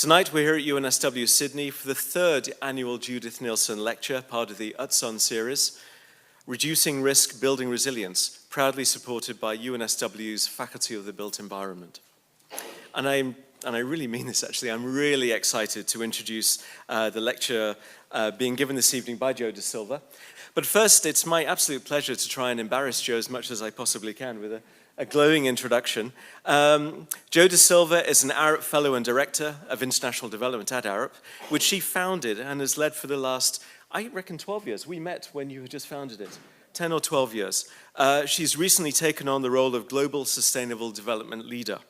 Tonight we're here at UNSW Sydney for the third annual Judith Neilson Lecture, part of the Utzon series, Reducing Risk, Building Resilience, proudly supported by UNSW's Faculty of the Built Environment. And I really mean this actually, I'm really excited to introduce the lecture being given this evening by Jo da Silva. But first, it's my absolute pleasure to try and embarrass Jo as much as I possibly can with a glowing introduction. Jo da Silva is an Arup Fellow and Director of International Development at Arup, which she founded and has led for the last, I reckon, 12 years. We met when you had just founded it, 10 or 12 years. She's recently taken on the role of Global Sustainable Development Leader.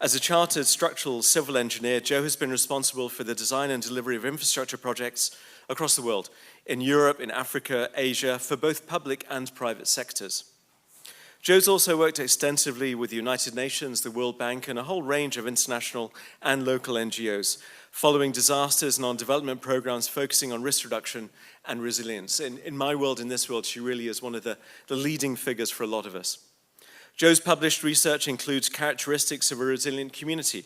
As a chartered structural civil engineer, Jo has been responsible for the design and delivery of infrastructure projects across the world, in Europe, in Africa, Asia, for both public and private sectors. Jo's also worked extensively with the United Nations, the World Bank, and a whole range of international and local NGOs, following disasters and on development programs focusing on risk reduction and resilience. In my world, in this world, she really is one of the leading figures for a lot of us. Jo's published research includes characteristics of a resilient community,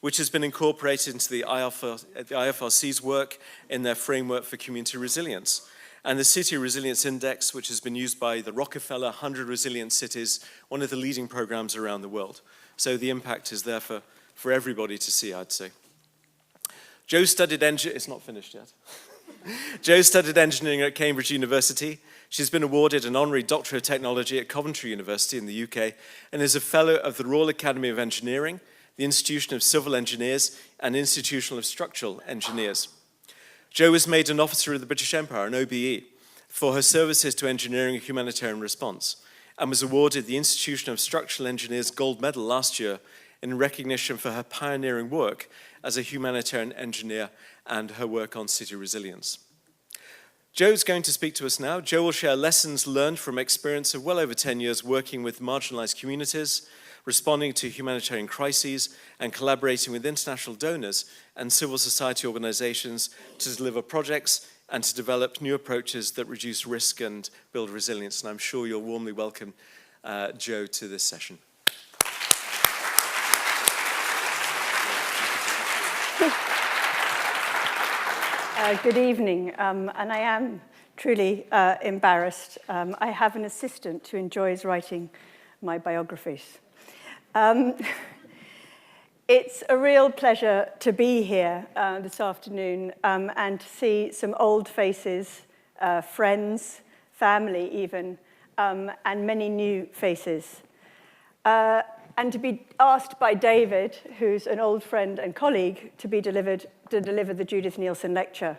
which has been incorporated into the IFRC's work in their framework for community resilience, and the City Resilience Index, which has been used by the Rockefeller 100 Resilient Cities, one of the leading programs around the world. So the impact is there for everybody to see, I'd say. Jo studied engineering, it's not finished yet. Jo studied engineering at Cambridge University. She's been awarded an honorary Doctor of Technology at Coventry University in the UK and is a Fellow of the Royal Academy of Engineering, the Institution of Civil Engineers, and Institution of Structural Engineers. Jo was made an Officer of the British Empire, an OBE, for her services to engineering and humanitarian response, and was awarded the Institution of Structural Engineers Gold Medal last year in recognition for her pioneering work as a humanitarian engineer and her work on city resilience. Jo's going to speak to us now. Jo will share lessons learned from experience of well over 10 years working with marginalised communities, responding to humanitarian crises, and collaborating with international donors and civil society organizations to deliver projects and to develop new approaches that reduce risk and build resilience. And I'm sure you'll warmly welcome Jo to this session. Good evening, and I am truly embarrassed. I have an assistant who enjoys writing my biographies. It's a real pleasure to be here this afternoon and to see some old faces, friends, family even, and many new faces. And to be asked by David, who's an old friend and colleague, to deliver the Judith Neilson Lecture.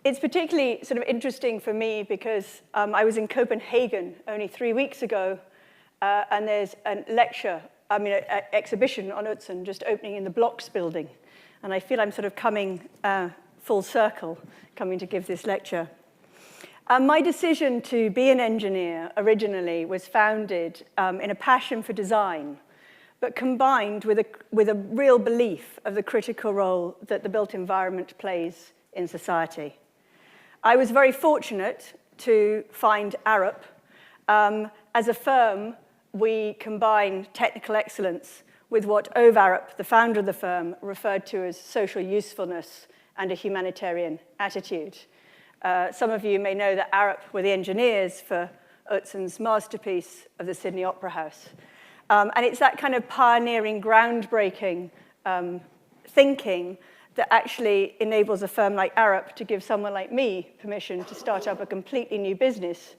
It's particularly sort of interesting for me because I was in Copenhagen only 3 weeks ago, and there's an exhibition on Utzon just opening in the Blocks building. And I feel I'm sort of coming full circle, coming to give this lecture. My decision to be an engineer originally was founded in a passion for design, but combined with a real belief of the critical role that the built environment plays in society. I was very fortunate to find Arup. As a firm, we combine technical excellence with what Ove Arup, the founder of the firm, referred to as social usefulness and a humanitarian attitude. Some of you may know that Arup were the engineers for Utzon's masterpiece of the Sydney Opera House. And it's that kind of pioneering, groundbreaking thinking that actually enables a firm like Arup to give someone like me permission to start up a completely new business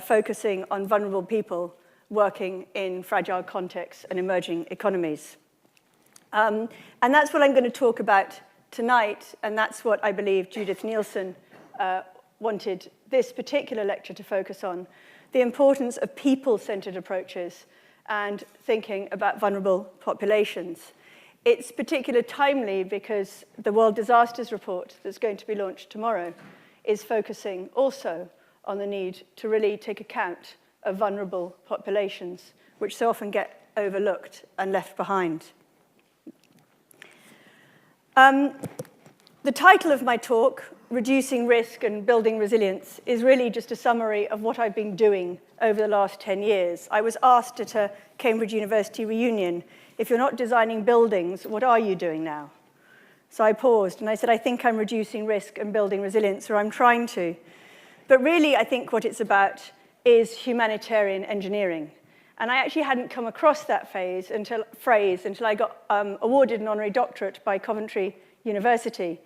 focusing on vulnerable people working in fragile contexts and emerging economies. And that's what I'm going to talk about tonight, and that's what I believe Judith Neilson wanted this particular lecture to focus on, the importance of people-centered approaches and thinking about vulnerable populations. It's particularly timely because the World Disasters Report that's going to be launched tomorrow is focusing also on the need to really take account of vulnerable populations, which so often get overlooked and left behind. The title of my talk, Reducing Risk and Building Resilience, is really just a summary of what I've been doing over the last 10 years. I was asked at a Cambridge University reunion if you're not designing buildings, what are you doing now? So I paused and I said, I think I'm reducing risk and building resilience, or I'm trying to. But really, I think what it's about is humanitarian engineering. And I actually hadn't come across that phrase until I got awarded an honorary doctorate by Coventry University,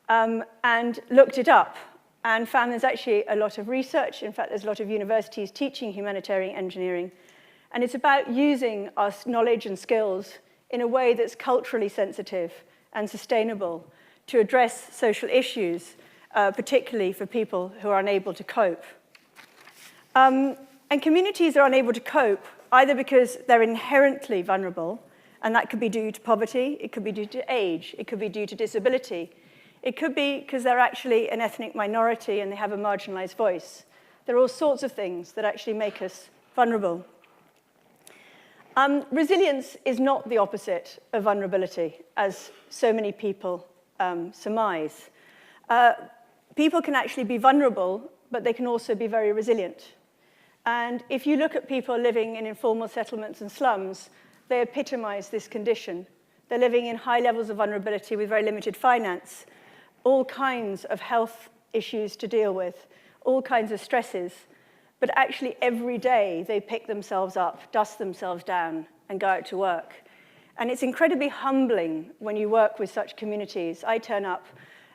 and looked it up and found there's actually a lot of research. In fact, there's a lot of universities teaching humanitarian engineering. And it's about using our knowledge and skills in a way that's culturally sensitive and sustainable to address social issues, particularly for people who are unable to cope. And communities are unable to cope either because they're inherently vulnerable, and that could be due to poverty, it could be due to age, it could be due to disability, it could be because they're actually an ethnic minority and they have a marginalised voice. There are all sorts of things that actually make us vulnerable. Resilience is not the opposite of vulnerability, as so many people surmise. People can actually be vulnerable, but they can also be very resilient. And if you look at people living in informal settlements and slums, they epitomize this condition. They're living in high levels of vulnerability with very limited finance, all kinds of health issues to deal with, all kinds of stresses. But actually, every day, they pick themselves up, dust themselves down, and go out to work. And it's incredibly humbling when you work with such communities. I turn up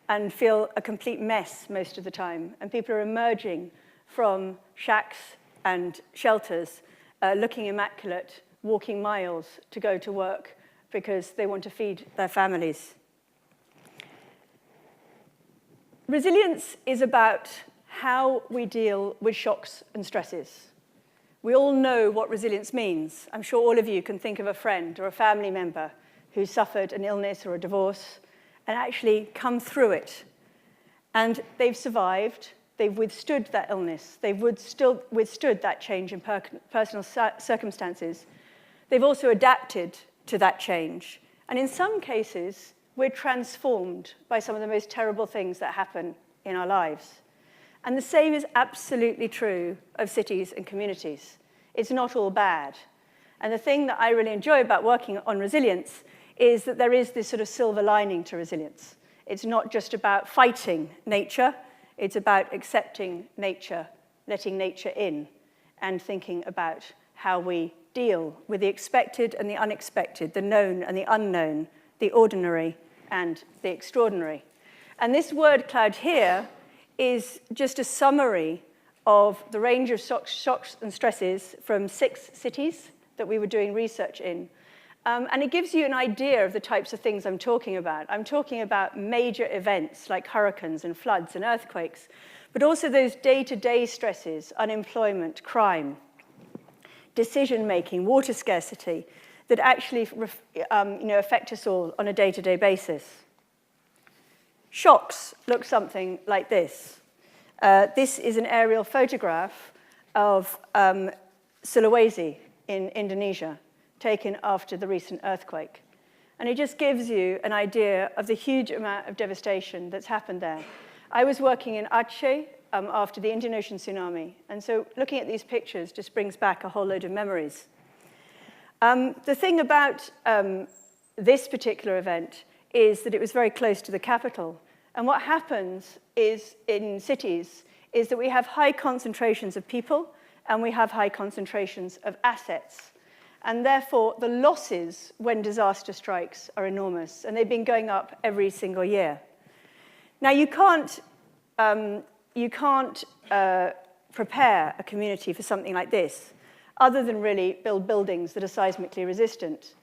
and feel a complete mess most of the time, and people are emerging from shacks and shelters, looking immaculate, walking miles to go to work because they want to feed their families. Resilience is about how we deal with shocks and stresses. We all know what resilience means. I'm sure all of you can think of a friend or a family member who suffered an illness or a divorce and actually come through it. And they've survived, they've withstood that illness, they've withstood that change in personal circumstances. They've also adapted to that change. And in some cases, we're transformed by some of the most terrible things that happen in our lives. And the same is absolutely true of cities and communities. It's not all bad. And the thing that I really enjoy about working on resilience is that there is this sort of silver lining to resilience. It's not just about fighting nature, it's about accepting nature, letting nature in, and thinking about how we deal with the expected and the unexpected, the known and the unknown, the ordinary and the extraordinary. And this word cloud here is just a summary of the range of shocks and stresses from 6 cities that we were doing research in. And it gives you an idea of the types of things I'm talking about. I'm talking about major events like hurricanes and floods and earthquakes, but also those day-to-day stresses, unemployment, crime, decision-making, water scarcity, that actually affect us all on a day-to-day basis. Shocks look something like this. This is an aerial photograph of Sulawesi in Indonesia, taken after the recent earthquake. And it just gives you an idea of the huge amount of devastation that's happened there. I was working in Aceh after the Indian Ocean tsunami, and so looking at these pictures just brings back a whole load of memories. The thing about this particular event is that it was very close to the capital. And what happens is, in cities, is that we have high concentrations of people and we have high concentrations of assets. And therefore, the losses when disaster strikes are enormous, and they've been going up every single year. Now, you can't prepare a community for something like this, other than really build buildings that are seismically resistant.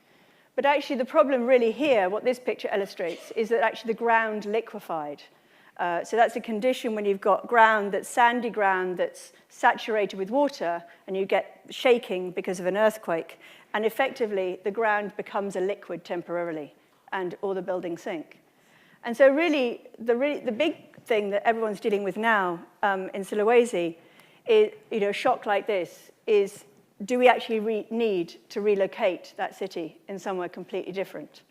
But actually, the problem really here, what this picture illustrates, is that actually the ground liquefied. So that's a condition when you've got ground that's sandy ground that's saturated with water, and you get shaking because of an earthquake. And effectively, the ground becomes a liquid temporarily, and all the buildings sink. And so really, the big thing that everyone's dealing with now in Sulawesi, is, a shock like this, is do we actually need to relocate that city in somewhere completely different?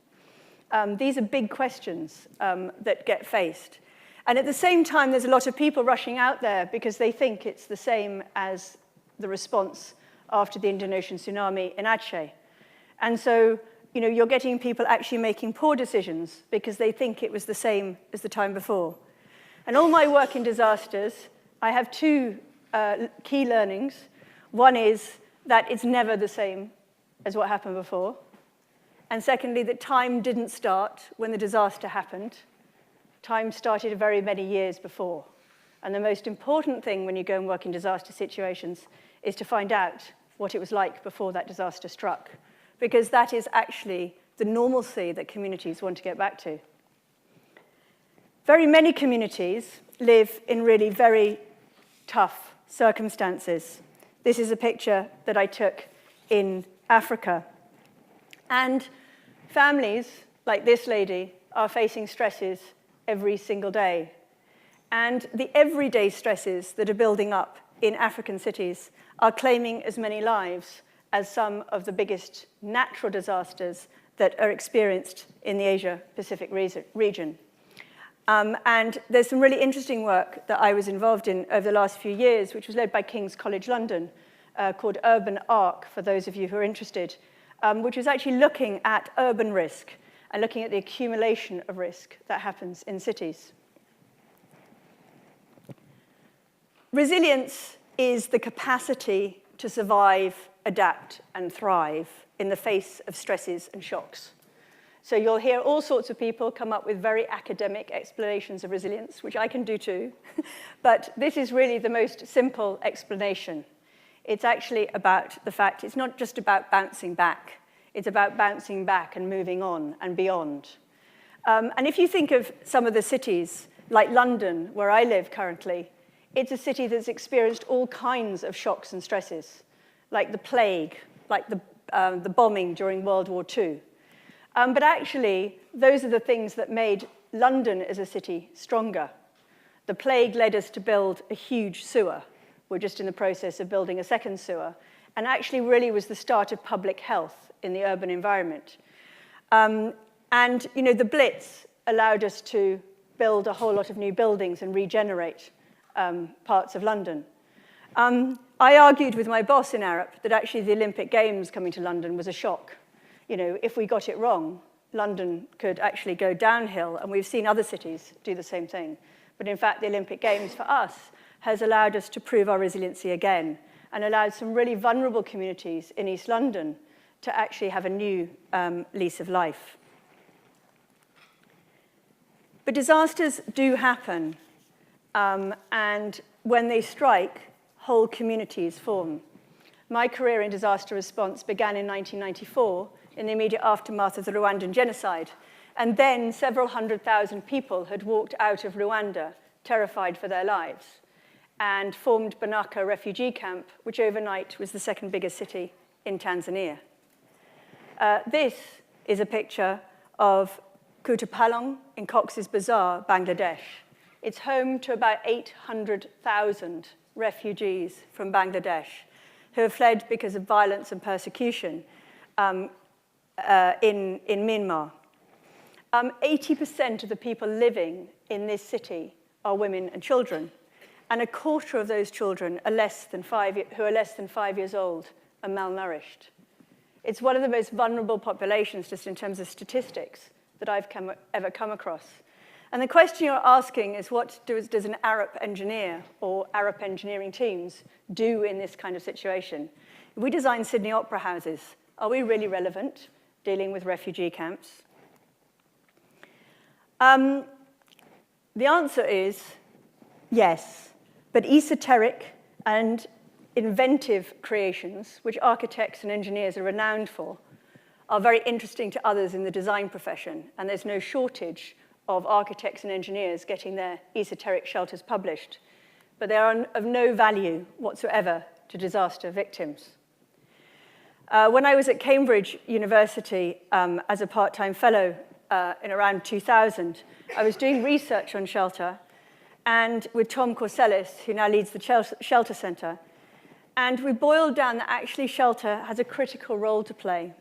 These are big questions that get faced. And at the same time, there's a lot of people rushing out there because they think it's the same as the response after the Indian Ocean tsunami in Aceh. And so you're getting people actually making poor decisions because they think it was the same as the time before. And all my work in disasters, I have two key learnings. One is that it's never the same as what happened before. And secondly, that time didn't start when the disaster happened. Time started very many years before. And the most important thing when you go and work in disaster situations is to find out what it was like before that disaster struck, because that is actually the normalcy that communities want to get back to. Very many communities live in really very tough circumstances. This is a picture that I took in Africa. And families, like this lady, are facing stresses every single day. And the everyday stresses that are building up in African cities are claiming as many lives as some of the biggest natural disasters that are experienced in the Asia-Pacific region. And there's some really interesting work that I was involved in over the last few years, which was led by King's College London, called Urban Arc, for those of you who are interested, which was actually looking at urban risk and looking at the accumulation of risk that happens in cities. Resilience is the capacity to survive, adapt, and thrive in the face of stresses and shocks. So you'll hear all sorts of people come up with very academic explanations of resilience, which I can do too. But this is really the most simple explanation. It's actually about the fact it's not just about bouncing back. It's about bouncing back and moving on and beyond. And if you think of some of the cities, like London, where I live currently, it's a city that's experienced all kinds of shocks and stresses, like the plague, like the bombing during World War II. But actually, those are the things that made London as a city stronger. The plague led us to build a huge sewer. We're just in the process of building a second sewer, and actually really was the start of public health in the urban environment. And the Blitz allowed us to build a whole lot of new buildings and regenerate parts of London. I argued with my boss in Arup that actually the Olympic Games coming to London was a shock. If we got it wrong, London could actually go downhill, and we've seen other cities do the same thing. But in fact, the Olympic Games for us has allowed us to prove our resiliency again and allowed some really vulnerable communities in East London to actually have a new lease of life. But disasters do happen, and when they strike, whole communities form. My career in disaster response began in 1994 in the immediate aftermath of the Rwandan genocide, and then several 100,000 people had walked out of Rwanda, terrified for their lives, and formed Banaka refugee camp, which overnight was the second biggest city in Tanzania. This is a picture of Kutupalong in Cox's Bazar, Bangladesh. It's home to about 800,000 refugees from Bangladesh who have fled because of violence and persecution in Myanmar. 80% of the people living in this city are women and children, and a quarter of those children are who are less than 5 years old are malnourished. It's one of the most vulnerable populations, just in terms of statistics, that I've ever come across. And the question you're asking is, what does an Arup engineer or Arup engineering teams do in this kind of situation? If we design Sydney Opera houses, are we really relevant dealing with refugee camps? The answer is yes, but esoteric and inventive creations, which architects and engineers are renowned for, are very interesting to others in the design profession, and there's no shortage of architects and engineers getting their esoteric shelters published, but they are of no value whatsoever to disaster victims. When I was at Cambridge University as a part-time fellow in around 2000, I was doing research on shelter, and with Tom Corsellis, who now leads the Shelter Centre, and we boiled down that actually shelter has a critical role to play.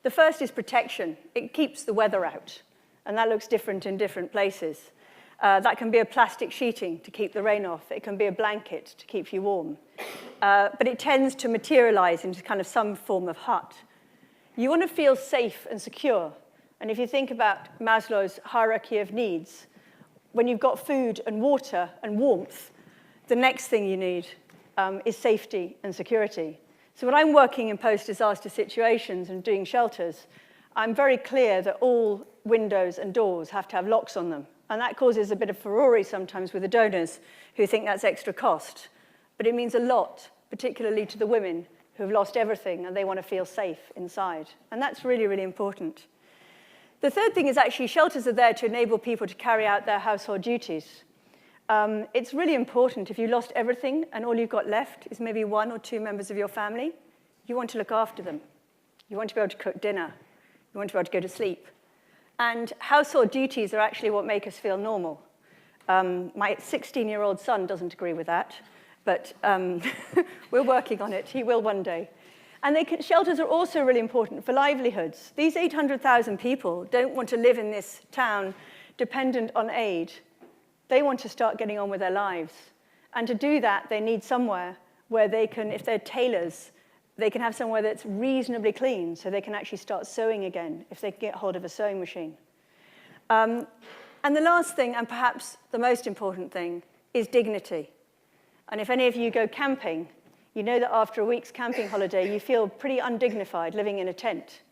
The first is protection. It keeps the weather out, and that looks different in different places. That can be a plastic sheeting to keep the rain off. It can be a blanket to keep you warm. But it tends to materialize into kind of some form of hut. You want to feel safe and secure. And if you think about Maslow's hierarchy of needs, when you've got food and water and warmth, the next thing you need is safety and security. So when I'm working in post-disaster situations and doing shelters, I'm very clear that all windows and doors have to have locks on them. And that causes a bit of furore sometimes with the donors who think that's extra cost. But it means a lot, particularly to the women who have lost everything and they want to feel safe inside. And that's really, really important. The third thing is actually shelters are there to enable people to carry out their household duties. It's really important if you lost everything and all you've got left is maybe 1 or 2 members of your family, you want to look after them. You want to be able to cook dinner. You want to be able to go to sleep. And household duties are actually what make us feel normal. My 16-year-old son doesn't agree with that, but we're working on it. He will one day. And shelters are also really important for livelihoods. These 800,000 people don't want to live in this town dependent on aid. They want to start getting on with their lives. And to do that, they need somewhere where they can, if they're tailors, they can have somewhere that's reasonably clean so they can actually start sewing again if they can get hold of a sewing machine. And the last thing, and perhaps the most important thing, is dignity. And if any of you go camping, you know that after a week's camping holiday, you feel pretty undignified living in a tent.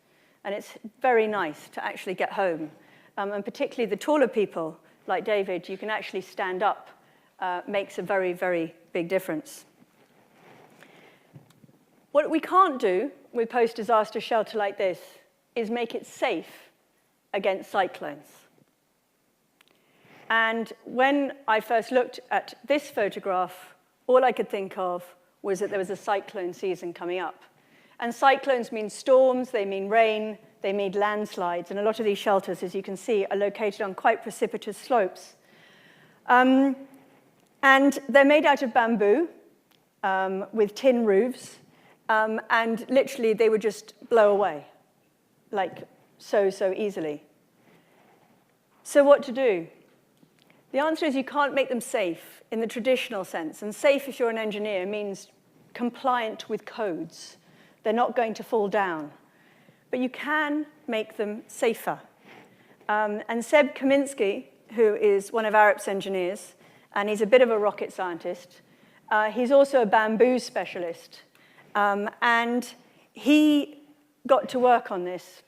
And it's very nice to actually get home. And particularly the taller people, like David, you can actually stand up, makes a very, very big difference. What we can't do with post-disaster shelter like this is make it safe against cyclones. And when I first looked at this photograph, all I could think of was that there was a cyclone season coming up. And cyclones mean storms, they mean rain, they mean landslides. And a lot of these shelters, as you can see, are located on quite precipitous slopes. And they're made out of bamboo with tin roofs. And literally, they would just blow away, like so easily. So what to do? The answer is you can't make them safe in the traditional sense. And safe, if you're an engineer, means compliant with codes. They're not going to fall down. But you can make them safer. And Seb Kaminsky, who is one of Arup's engineers, and he's a bit of a rocket scientist, he's also a bamboo specialist. And he got to work on this.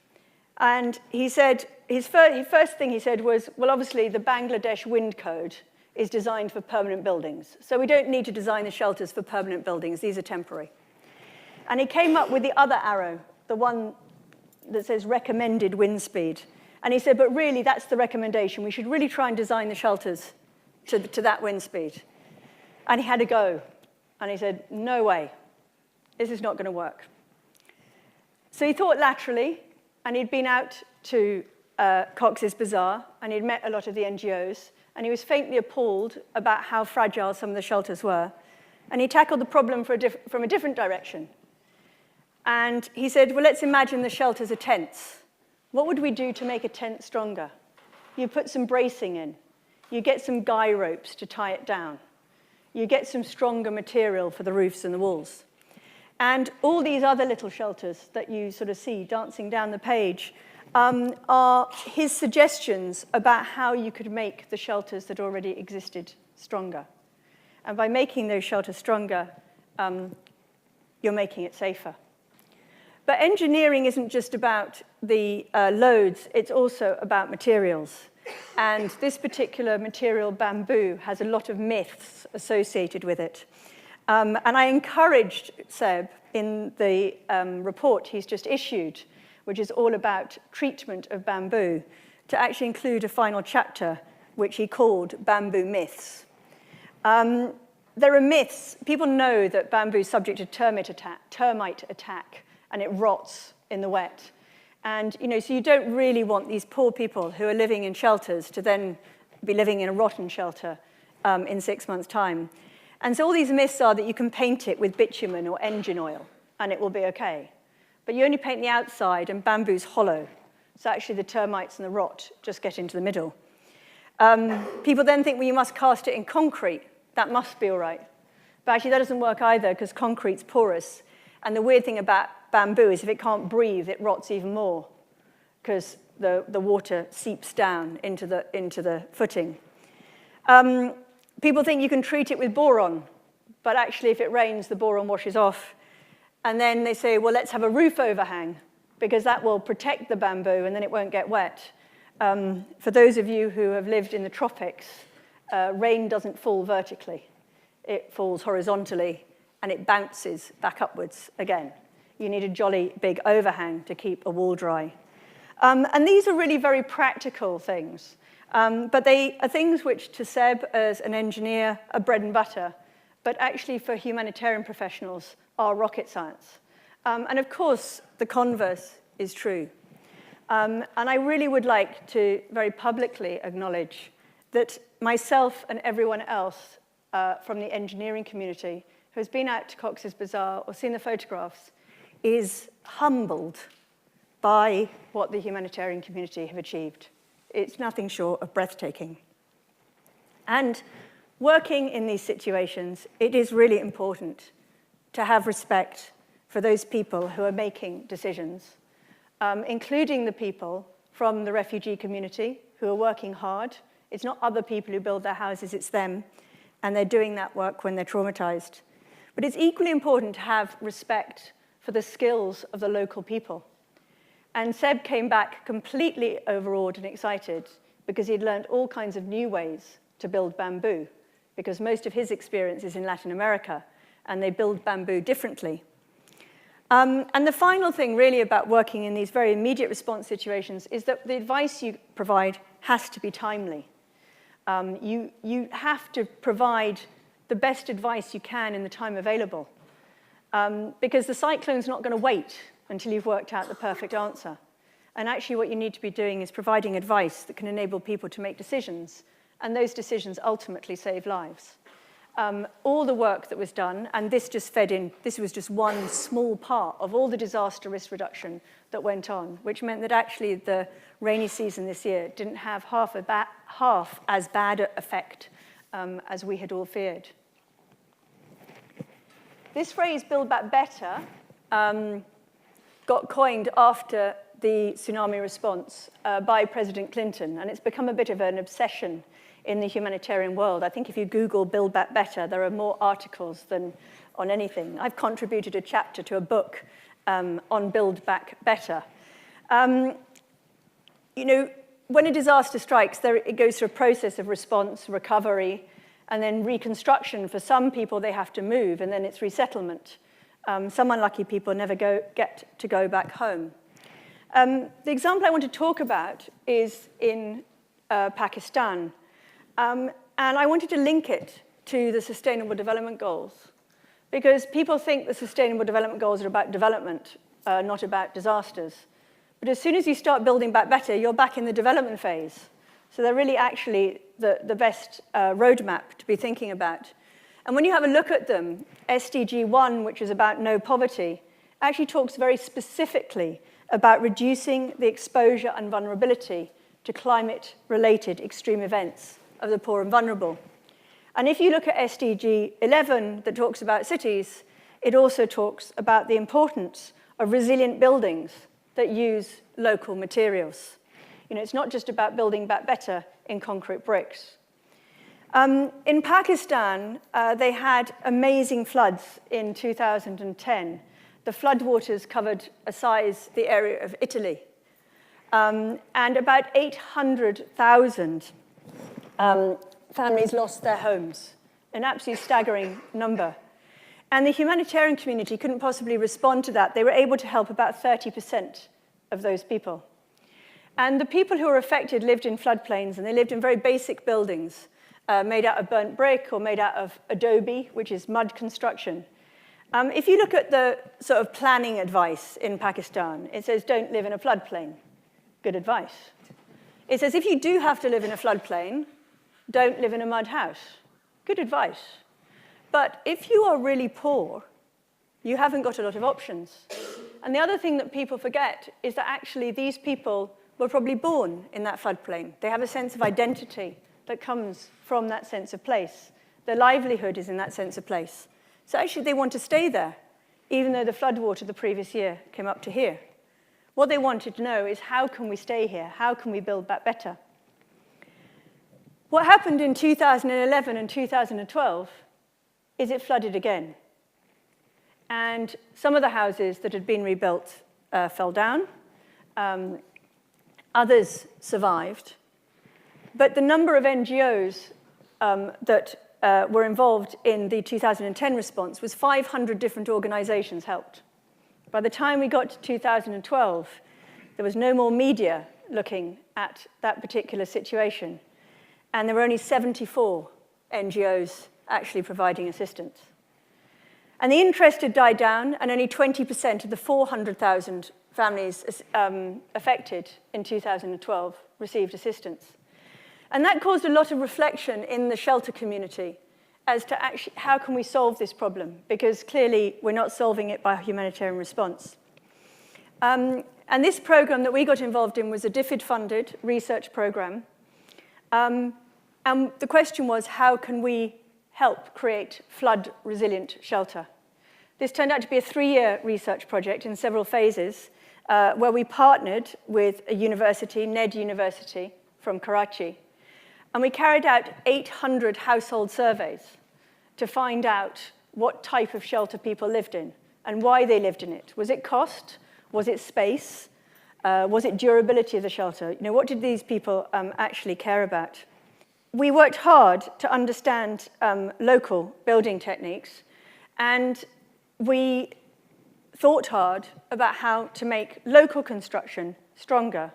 And he said, his first thing he said was, well, obviously, the Bangladesh wind code is designed for permanent buildings. So we don't need to design the shelters for permanent buildings. These are temporary. And he came up with the other arrow, the one that says recommended wind speed. And he said, but really, that's the recommendation. We should really try and design the shelters to that wind speed. And he had a go. And he said, no way. This is not going to work. So he thought laterally, and he'd been out to Cox's Bazar, and he'd met a lot of the NGOs, and he was faintly appalled about how fragile some of the shelters were. And he tackled the problem from a different direction. And he said, well, let's imagine the shelters are tents. What would we do to make a tent stronger? You put some bracing in. You get some guy ropes to tie it down. You get some stronger material for the roofs and the walls. And all these other little shelters that you sort of see dancing down the page are his suggestions about how you could make the shelters that already existed stronger. And by making those shelters stronger, you're making it safer. But engineering isn't just about the loads, it's also about materials. And this particular material, bamboo, has a lot of myths associated with it. And I encouraged Seb in the report he's just issued, which is all about treatment of bamboo, to actually include a final chapter, which he called Bamboo Myths. There are myths. People know that bamboo is subject to termite attack, and it rots in the wet. And so you don't really want these poor people who are living in shelters to then be living in a rotten shelter in 6 months' time. And so all these myths are that you can paint it with bitumen or engine oil, and it will be okay. But you only paint the outside, and bamboo's hollow. So actually the termites and the rot just get into the middle. People then think, well, you must cast it in concrete. That must be all right. But actually that doesn't work either, because concrete's porous. And the weird thing about bamboo is if it can't breathe, it rots even more because the water seeps down into the footing. People think you can treat it with boron, but actually if it rains, the boron washes off. And then they say, well, let's have a roof overhang, because that will protect the bamboo and then it won't get wet. For those of you who have lived in the tropics, rain doesn't fall vertically. It falls horizontally and it bounces back upwards again. You need a jolly big overhang to keep a wall dry. And these are really very practical things. But they are things which, to Seb as an engineer, are bread and butter, but actually for humanitarian professionals are rocket science. And of course, the converse is true. And I really would like to very publicly acknowledge that myself and everyone else from the engineering community who has been out to Cox's Bazar or seen the photographs is humbled by what the humanitarian community have achieved. It's nothing short of breathtaking. And working in these situations, it is really important to have respect for those people who are making decisions, including the people from the refugee community who are working hard. It's not other people who build their houses, it's them, and they're doing that work when they're traumatized. But it's equally important to have respect for the skills of the local people. And Seb came back completely overawed and excited because he'd learned all kinds of new ways to build bamboo, because most of his experience is in Latin America, and they build bamboo differently. And the final thing really about working in these very immediate response situations is that the advice you provide has to be timely. You have to provide the best advice you can in the time available, because the cyclone's not going to wait until you've worked out the perfect answer. And actually what you need to be doing is providing advice that can enable people to make decisions, and those decisions ultimately save lives. All the work that was done, and this just fed in, this was just one small part of all the disaster risk reduction that went on, which meant that actually the rainy season this year didn't have half as bad an effect as we had all feared. This phrase, build back better, got coined after the tsunami response by President Clinton, and it's become a bit of an obsession in the humanitarian world. I think if you Google Build Back Better, there are more articles than on anything. I've contributed a chapter to a book on Build Back Better. You know, when a disaster strikes, it goes through a process of response, recovery, and then reconstruction. For some people, they have to move, and then it's resettlement. Some unlucky people never get to go back home. The example I want to talk about is in Pakistan. And I wanted to link it to the Sustainable Development Goals, because people think the Sustainable Development Goals are about development, not about disasters. But as soon as you start building back better, you're back in the development phase. So they're really actually the best roadmap to be thinking about. And when you have a look at them, SDG 1, which is about no poverty, actually talks very specifically about reducing the exposure and vulnerability to climate-related extreme events of the poor and vulnerable. And if you look at SDG 11 that talks about cities, it also talks about the importance of resilient buildings that use local materials. You know, it's not just about building back better in concrete bricks. In Pakistan, they had amazing floods in 2010. The floodwaters covered the area of Italy. And about 800,000 families lost their homes, an absolutely staggering number. And the humanitarian community couldn't possibly respond to that. They were able to help about 30% of those people. And the people who were affected lived in floodplains, and they lived in very basic buildings made out of burnt brick or made out of adobe, which is mud construction. If you look at the sort of planning advice in Pakistan, it says don't live in a floodplain. Good advice. It says if you do have to live in a floodplain, don't live in a mud house. Good advice. But if you are really poor, you haven't got a lot of options. And the other thing that people forget is that actually these people were probably born in that floodplain. They have a sense of identity that comes from that sense of place. Their livelihood is in that sense of place. So actually they want to stay there. even though the floodwater the previous year came up to here. What they wanted to know is, how can we stay here? How can we build back better? What happened in 2011 and 2012 is it flooded again. And some of the houses that had been rebuilt fell down. Others survived. But the number of NGOs that were involved in the 2010 response was 500 different organizations helped. By the time we got to 2012, there was no more media looking at that particular situation. And there were only 74 NGOs actually providing assistance. And the interest had died down, and only 20% of the 400,000 families affected in 2012 received assistance. And that caused a lot of reflection in the shelter community as to actually how can we solve this problem, because clearly we're not solving it by a humanitarian response. And this program that we got involved in was a DFID-funded research program. And the question was, how can we help create flood-resilient shelter? This turned out to be a 3-year research project in several phases, where we partnered with a university, Ned University from Karachi, and we carried out 800 household surveys to find out what type of shelter people lived in and why they lived in it. Was it cost? Was it space? Was it durability of the shelter? You know, what did these people actually care about? We worked hard to understand local building techniques, and we thought hard about how to make local construction stronger.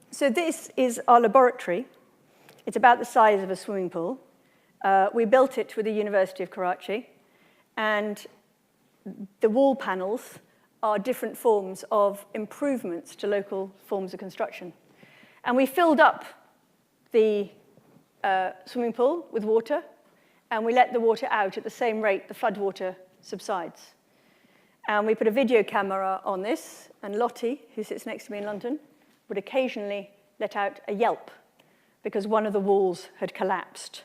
So this is our laboratory. It's about the size of a swimming pool. We built it with the University of Karachi, and the wall panels are different forms of improvements to local forms of construction. And we filled up the swimming pool with water, and we let the water out at the same rate the floodwater subsides. And we put a video camera on this, and Lottie, who sits next to me in London, would occasionally let out a yelp because one of the walls had collapsed.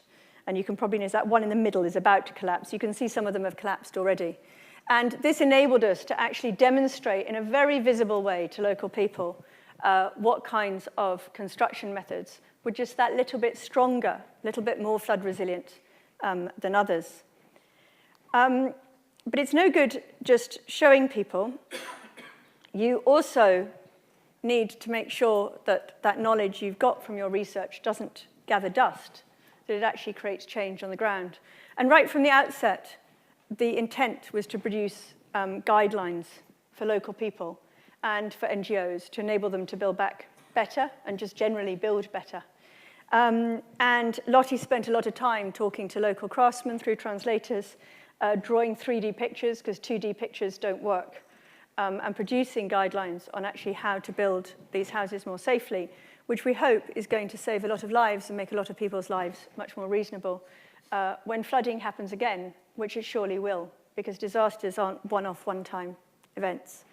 And you can probably notice that one in the middle is about to collapse. You can see some of them have collapsed already. And this enabled us to actually demonstrate in a very visible way to local people what kinds of construction methods were just that little bit stronger, a little bit more flood resilient than others. But it's no good just showing people. You also need to make sure that that knowledge you've got from your research doesn't gather dust, that it actually creates change on the ground. And right from the outset, the intent was to produce guidelines for local people and for NGOs to enable them to build back better and just generally build better. And Lottie spent a lot of time talking to local craftsmen through translators, drawing 3D pictures, because 2D pictures don't work, and producing guidelines on actually how to build these houses more safely, which we hope is going to save a lot of lives and make a lot of people's lives much more reasonable when flooding happens again, which it surely will, because disasters aren't one-off, one-time events.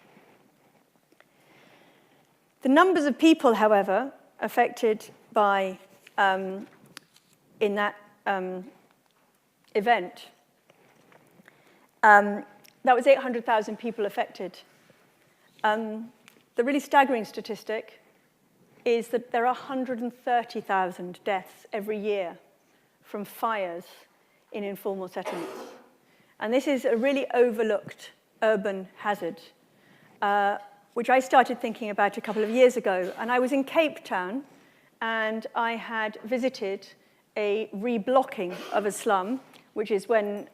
The numbers of people, however, affected by in that event, that was 800,000 people affected. The really staggering statistic is that there are 130,000 deaths every year from fires in informal settlements. And this is a really overlooked urban hazard, which I started thinking about a couple of years ago. And I was in Cape Town, and I had visited a reblocking of a slum, which is when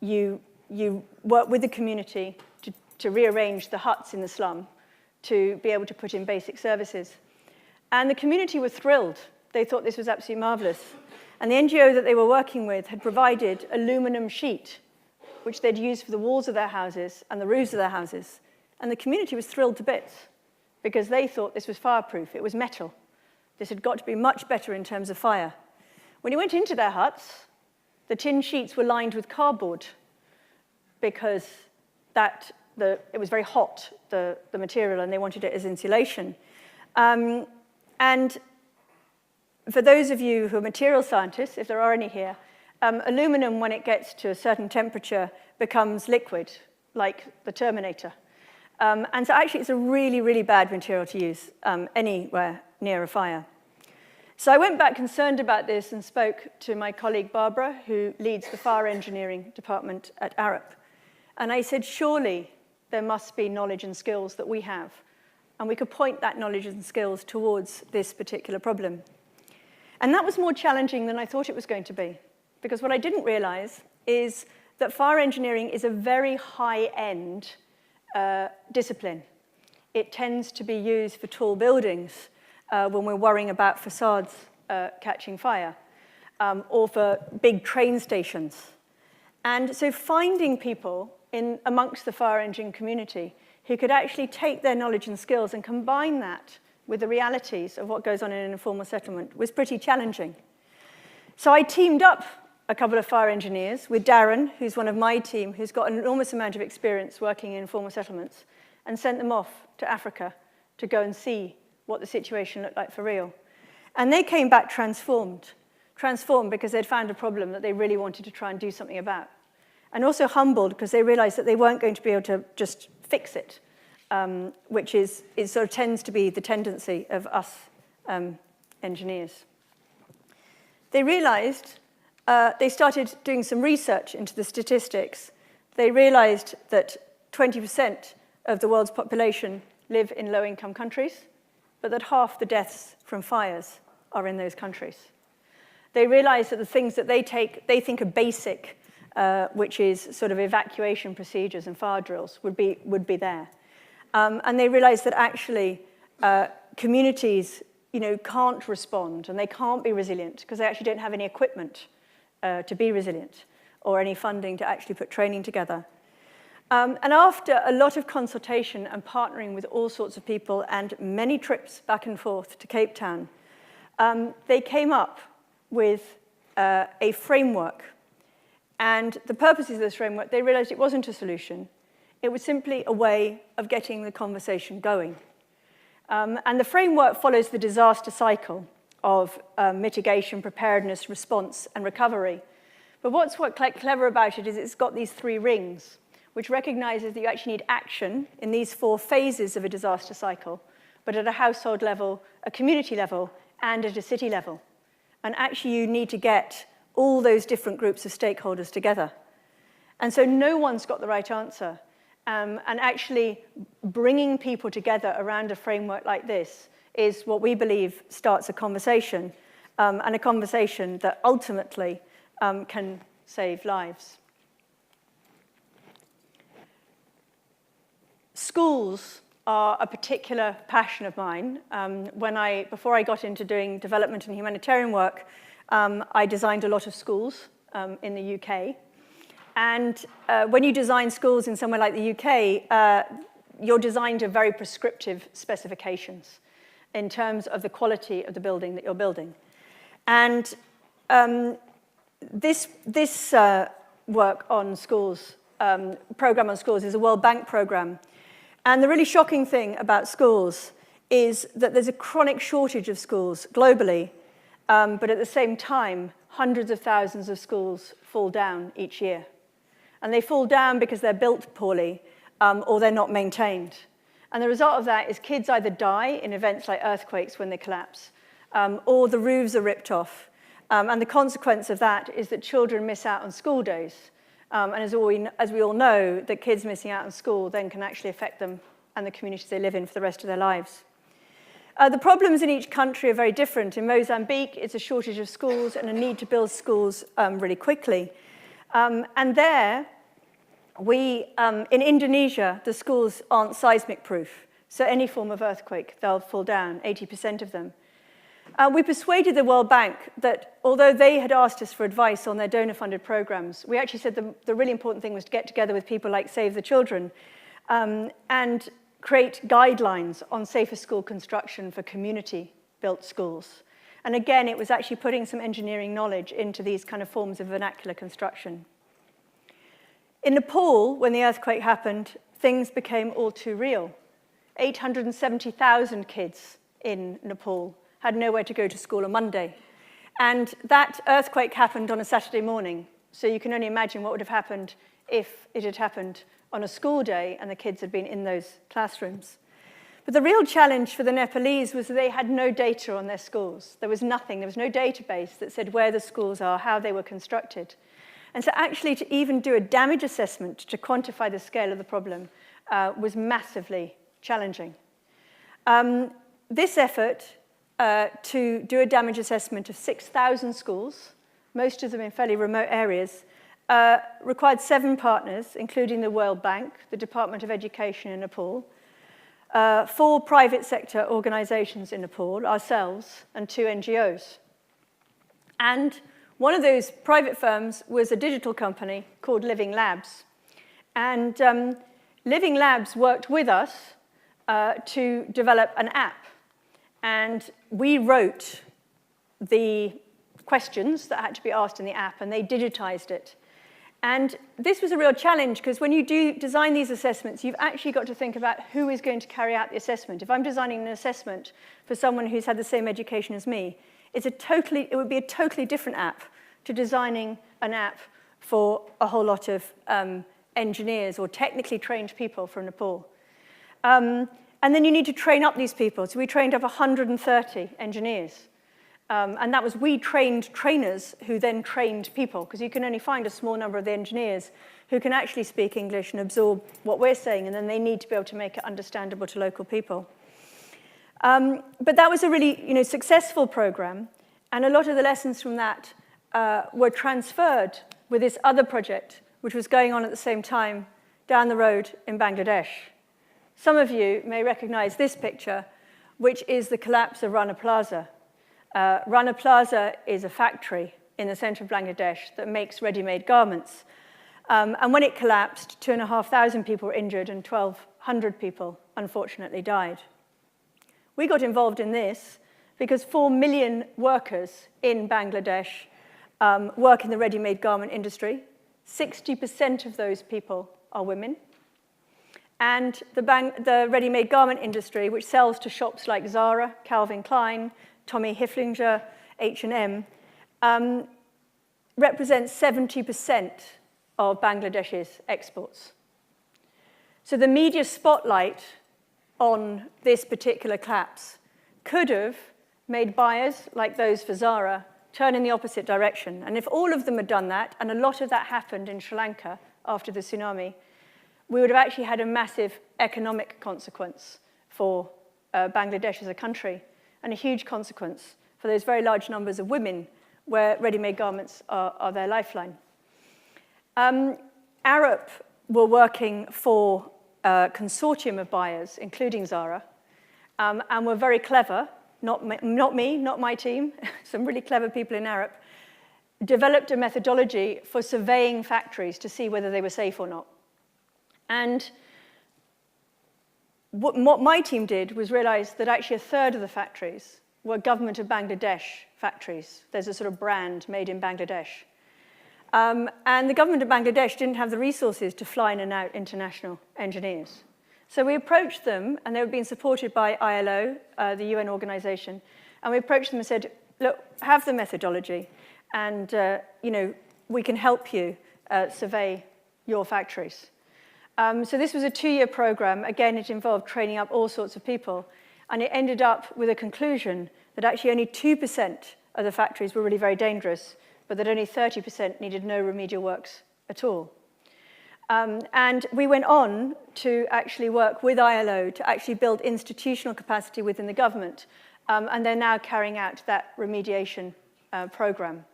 you work with the community to rearrange the huts in the slum to be able to put in basic services. And the community were thrilled. They thought this was absolutely marvelous. And the NGO that they were working with had provided aluminum sheet, which they'd used for the walls of their houses and the roofs of their houses. And the community was thrilled to bits because they thought this was fireproof. It was metal. This had got to be much better in terms of fire. When you went into their huts, the tin sheets were lined with cardboard because it was very hot, the material, and they wanted it as insulation. And for those of you who are material scientists, if there are any here, aluminum, when it gets to a certain temperature, becomes liquid, like the Terminator. And so actually it's a really, really bad material to use anywhere near a fire. So I went back concerned about this and spoke to my colleague Barbara, who leads the fire engineering department at Arup. And I said, surely there must be knowledge and skills that we have, and we could point that knowledge and skills towards this particular problem. And that was more challenging than I thought it was going to be, because what I didn't realize is that fire engineering is a very high-end discipline. It tends to be used for tall buildings when we're worrying about facades catching fire, or for big train stations. And so finding people amongst the fire engine community who could actually take their knowledge and skills and combine that with the realities of what goes on in an informal settlement was pretty challenging. So I teamed up a couple of fire engineers with Darren, who's one of my team, who's got an enormous amount of experience working in informal settlements, and sent them off to Africa to go and see what the situation looked like for real. And they came back transformed because they'd found a problem that they really wanted to try and do something about. And also humbled because they realized that they weren't going to be able to just fix it, which sort of tends to be the tendency of us engineers. They realized, they started doing some research into the statistics. They realized that 20% of the world's population live in low-income countries, but that half the deaths from fires are in those countries. They realized that the things that they think are basic, which is sort of evacuation procedures and fire drills, would be there. And they realized that actually communities, can't respond and they can't be resilient because they actually don't have any equipment to be resilient or any funding to actually put training together. And after a lot of consultation and partnering with all sorts of people and many trips back and forth to Cape Town, they came up with a framework. And the purposes of this framework, they realized it wasn't a solution. It was simply a way of getting the conversation going. And the framework follows the disaster cycle of mitigation, preparedness, response, and recovery. But what's clever about it is it's got these 3 rings, which recognizes that you actually need action in these 4 phases of a disaster cycle, but at a household level, a community level, and at a city level. And actually you need to get all those different groups of stakeholders together. And so no one's got the right answer. And actually bringing people together around a framework like this is what we believe starts a conversation, and a conversation that ultimately can save lives. Schools are a particular passion of mine. Before I got into doing development and humanitarian work, I designed a lot of schools in the UK. And when you design schools in somewhere like the UK, you're designed to very prescriptive specifications in terms of the quality of the building that you're building. And this work on schools, program on schools, is a World Bank program. And the really shocking thing about schools is that there's a chronic shortage of schools globally, but at the same time, hundreds of thousands of schools fall down each year. And they fall down because they're built poorly or they're not maintained. And the result of that is kids either die in events like earthquakes when they collapse, or the roofs are ripped off. And the consequence of that is that children miss out on school days. And as we all know, that kids missing out on school then can actually affect them and the communities they live in for the rest of their lives. The problems in each country are very different. In Mozambique, it's a shortage of schools and a need to build schools really quickly. And there, in Indonesia, the schools aren't seismic proof. So any form of earthquake, they'll fall down, 80% of them. We persuaded the World Bank that although they had asked us for advice on their donor-funded programs, we actually said the really important thing was to get together with people like Save the Children and create guidelines on safer school construction for community-built schools. And again, it was actually putting some engineering knowledge into these kind of forms of vernacular construction. In Nepal, when the earthquake happened, things became all too real. 870,000 kids in Nepal had nowhere to go to school on Monday. And that earthquake happened on a Saturday morning, so you can only imagine what would have happened if it had happened on a school day, and the kids had been in those classrooms. But the real challenge for the Nepalese was that they had no data on their schools. There was nothing, there was no database that said where the schools are, how they were constructed. And so actually to even do a damage assessment to quantify the scale of the problem was massively challenging. This effort to do a damage assessment of 6,000 schools, most of them in fairly remote areas, required 7 partners, including the World Bank, the Department of Education in Nepal, 4 private sector organizations in Nepal, ourselves, and 2 NGOs. And one of those private firms was a digital company called Living Labs. And Living Labs worked with us to develop an app. And we wrote the questions that had to be asked in the app, and they digitized it. And this was a real challenge, because when you do design these assessments, you've actually got to think about who is going to carry out the assessment. If I'm designing an assessment for someone who's had the same education as me, it would be a totally different app to designing an app for a whole lot of engineers or technically trained people from Nepal. And then you need to train up these people. So we trained up 130 engineers. And that was we trained trainers who then trained people, because you can only find a small number of the engineers who can actually speak English and absorb what we're saying, and then they need to be able to make it understandable to local people. But that was a really successful program, and a lot of the lessons from that were transferred with this other project, which was going on at the same time down the road in Bangladesh. Some of you may recognize this picture, which is the collapse of Rana Plaza. Rana Plaza is a factory in the center of Bangladesh that makes ready-made garments. And when it collapsed, 2,500 people were injured and 1,200 people, unfortunately, died. We got involved in this because 4 million workers in Bangladesh work in the ready-made garment industry. 60% of those people are women. And the ready-made garment industry, which sells to shops like Zara, Calvin Klein, Tommy Hilfiger, H&M, represents 70% of Bangladesh's exports. So the media spotlight on this particular collapse could have made buyers, like those for Zara, turn in the opposite direction. And if all of them had done that, and a lot of that happened in Sri Lanka after the tsunami, we would have actually had a massive economic consequence for Bangladesh as a country, and a huge consequence for those very large numbers of women where ready-made garments are their lifeline. Arup were working for a consortium of buyers, including Zara, and were very clever, not me, not my team, some really clever people in Arup, developed a methodology for surveying factories to see whether they were safe or not. And what my team did was realize that actually a third of the factories were government of Bangladesh factories. There's a sort of brand made in Bangladesh. And the government of Bangladesh didn't have the resources to fly in and out international engineers. So we approached them, and they were being supported by ILO, the UN organization, and we approached them and said, look, have the methodology, and we can help you survey your factories. So this was a 2-year program. Again, it involved training up all sorts of people. And it ended up with a conclusion that actually only 2% of the factories were really very dangerous, but that only 30% needed no remedial works at all. And we went on to actually work with ILO to actually build institutional capacity within the government. And they're now carrying out that remediation program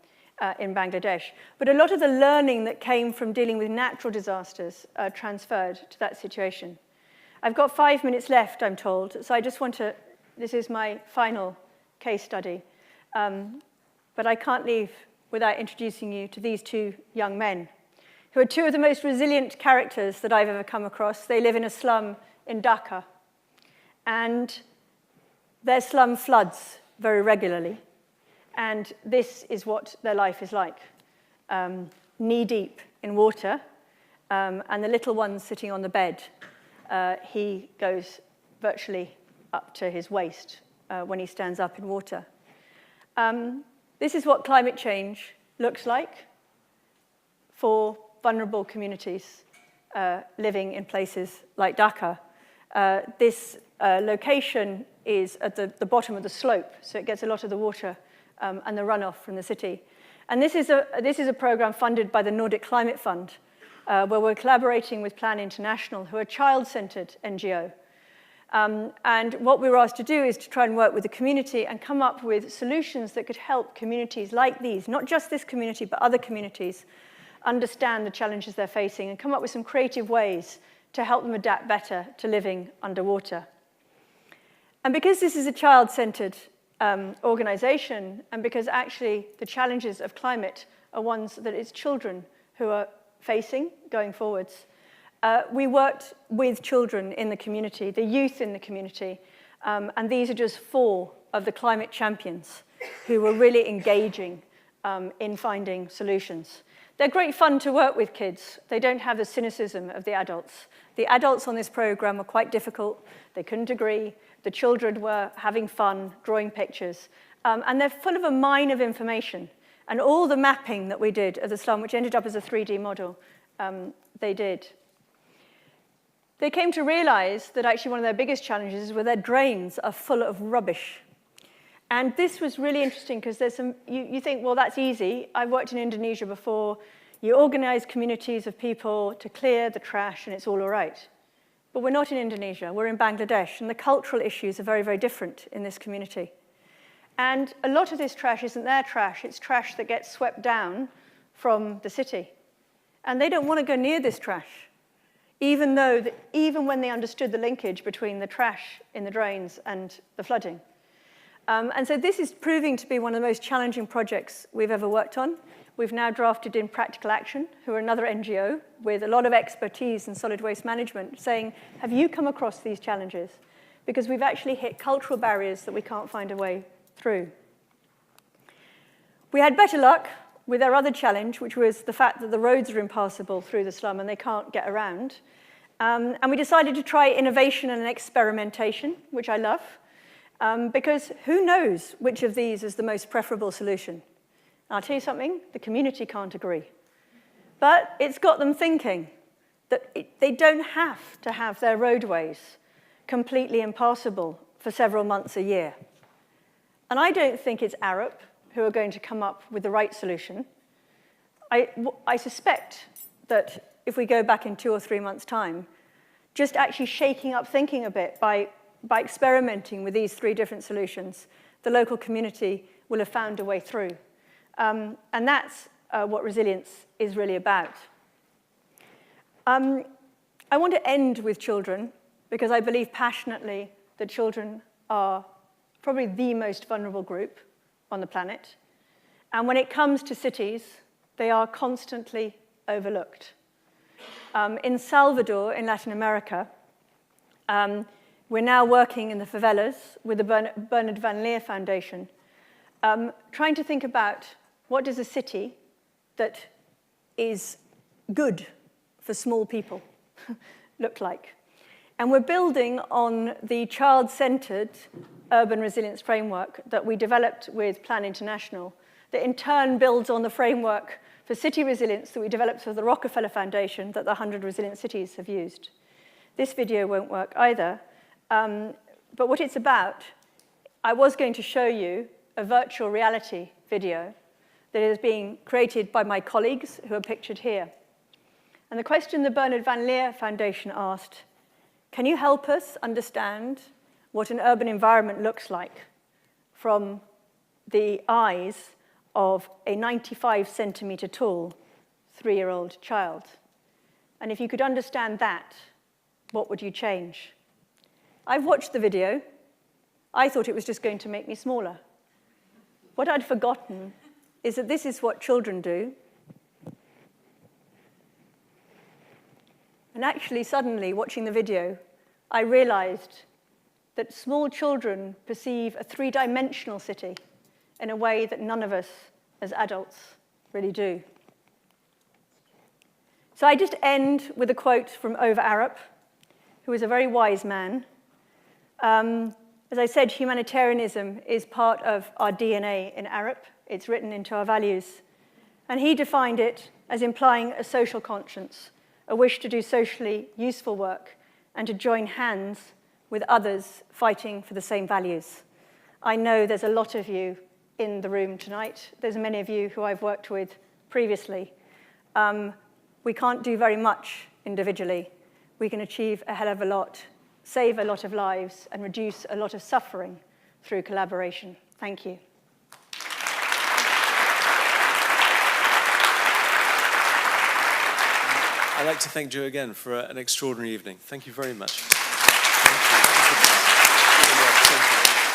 in Bangladesh. But a lot of the learning that came from dealing with natural disasters transferred to that situation. I've got 5 minutes left, I'm told, so I just want to, this is my final case study. But I can't leave without introducing you to these 2 young men, who are 2 of the most resilient characters that I've ever come across. They live in a slum in Dhaka, and their slum floods very regularly. And this is what their life is like, knee-deep in water, and the little one sitting on the bed, he goes virtually up to his waist when he stands up in water. This is what climate change looks like for vulnerable communities living in places like Dhaka. This location is at the bottom of the slope, so it gets a lot of the water and the runoff from the city. And this is a program funded by the Nordic Climate Fund, where we're collaborating with Plan International, who are a child-centered NGO. And what we were asked to do is to try and work with the community and come up with solutions that could help communities like these, not just this community, but other communities, understand the challenges they're facing and come up with some creative ways to help them adapt better to living underwater. And because this is a child-centered organization, and because actually the challenges of climate are ones that it's children who are facing going forwards, we worked with children in the community, the youth in the community, and these are just 4 of the climate champions who were really engaging in finding solutions. They're great fun to work with kids. They don't have the cynicism of the adults. The adults on this program were quite difficult. They couldn't agree. The children were having fun, drawing pictures. And they're full of a mine of information. And all the mapping that we did of the slum, which ended up as a 3D model, they did. They came to realize that actually one of their biggest challenges is where their drains are full of rubbish. And this was really interesting because there's some, you think, well, that's easy. I've worked in Indonesia before. You organize communities of people to clear the trash and it's all right. But we're not in Indonesia, we're in Bangladesh, and the cultural issues are very, very different in this community. And a lot of this trash isn't their trash, it's trash that gets swept down from the city. And they don't want to go near this trash, even when they understood the linkage between the trash in the drains and the flooding. And so this is proving to be one of the most challenging projects we've ever worked on. We've now drafted in Practical Action, who are another NGO with a lot of expertise in solid waste management, saying, have you come across these challenges? Because we've actually hit cultural barriers that we can't find a way through. We had better luck with our other challenge, which was the fact that the roads are impassable through the slum and they can't get around. And we decided to try innovation and experimentation, which I love. Because who knows which of these is the most preferable solution? And I'll tell you something, the community can't agree. But it's got them thinking that they don't have to have their roadways completely impassable for several months a year. And I don't think it's Arup who are going to come up with the right solution. I suspect that if we go back in 2 or 3 months' time, just actually shaking up thinking a bit by experimenting with these 3 different solutions, the local community will have found a way through. And that's what resilience is really about. I want to end with children, because I believe passionately that children are probably the most vulnerable group on the planet. And when it comes to cities, they are constantly overlooked. In Salvador, in Latin America, we're now working in the favelas with the Bernard Van Leer Foundation, trying to think about what does a city that is good for small people look like. And we're building on the child-centered urban resilience framework that we developed with Plan International, that in turn builds on the framework for city resilience that we developed for the Rockefeller Foundation that the 100 Resilient Cities have used. This video won't work either. But what it's about, I was going to show you a virtual reality video that is being created by my colleagues who are pictured here. And the question the Bernard Van Leer Foundation asked, can you help us understand what an urban environment looks like from the eyes of a 95 centimeter tall 3-year-old child? And if you could understand that, what would you change? I've watched the video. I thought it was just going to make me smaller. What I'd forgotten is that this is what children do. And actually, suddenly, watching the video, I realized that small children perceive a 3-dimensional city in a way that none of us as adults really do. So I just end with a quote from Ove Arup, who is a very wise man. As I said, humanitarianism is part of our DNA in Arup. It's written into our values. And he defined it as implying a social conscience, a wish to do socially useful work, and to join hands with others fighting for the same values. I know there's a lot of you in the room tonight. There's many of you who I've worked with previously. We can't do very much individually. We can achieve a hell of a lot, save a lot of lives, and reduce a lot of suffering through collaboration. Thank you. I'd like to thank Jo again for an extraordinary evening. Thank you very much. Thank you.